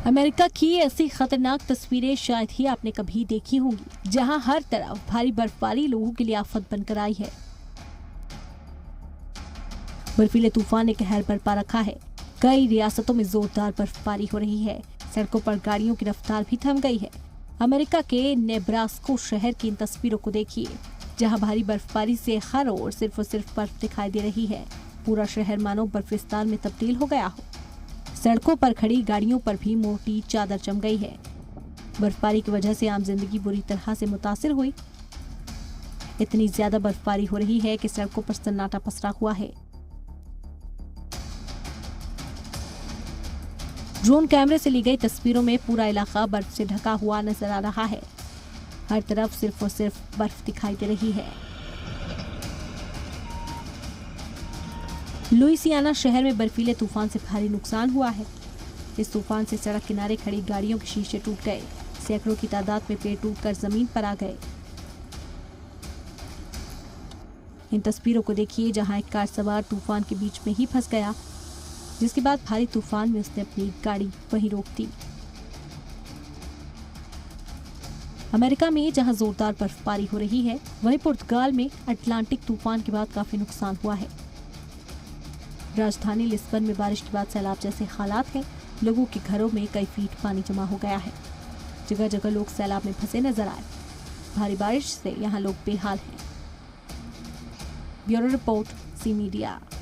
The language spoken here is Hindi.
अमेरिका की ऐसी खतरनाक तस्वीरें शायद ही आपने कभी देखी होंगी, जहां हर तरफ भारी बर्फबारी लोगों के लिए आफत बनकर आई है। बर्फीले तूफान ने कहर बरपा रखा है। कई रियासतों में जोरदार बर्फबारी हो रही है। सड़कों पर गाड़ियों की रफ्तार भी थम गई है। अमेरिका के नेब्रास्को शहर की इन तस्वीरों को देखिए, जहां भारी बर्फबारी से हर ओर सिर्फ और सिर्फ बर्फ दिखाई दे रही है। पूरा शहर मानो बर्फिस्तान में तब्दील हो गया हो। सड़कों पर खड़ी गाड़ियों पर भी मोटी चादर जम गई है। बर्फबारी की वजह से आम जिंदगी बुरी तरह से मुतासिर हुई। इतनी ज्यादा बर्फबारी हो रही है कि सड़कों पर सन्नाटा पसरा हुआ है। ड्रोन कैमरे से ली गई तस्वीरों में पूरा इलाका बर्फ से ढका हुआ नजर आ रहा है। हर तरफ सिर्फ और सिर्फ बर्फ दिखाई दे रही है। लुइसियाना शहर में बर्फीले तूफान से भारी नुकसान हुआ है। इस तूफान से सड़क किनारे खड़ी गाड़ियों के शीशे टूट गए। सैकड़ों की तादाद में पेड़ टूटकर जमीन पर आ गए। इन तस्वीरों को देखिए, जहां एक कार सवार तूफान के बीच में ही फंस गया, जिसके बाद भारी तूफान में उसने अपनी गाड़ी वहीं रोक दी। अमेरिका में जहां जोरदार बर्फबारी हो रही है, वहीं पुर्तगाल में अटलांटिक तूफान के बाद काफी नुकसान हुआ है। राजधानी लिस्बन में बारिश के बाद सैलाब जैसे हालात हैं। लोगों के घरों में कई फीट पानी जमा हो गया है। जगह जगह लोग सैलाब में फंसे नजर आए। भारी बारिश से यहाँ लोग बेहाल हैं। Bureau report, C media.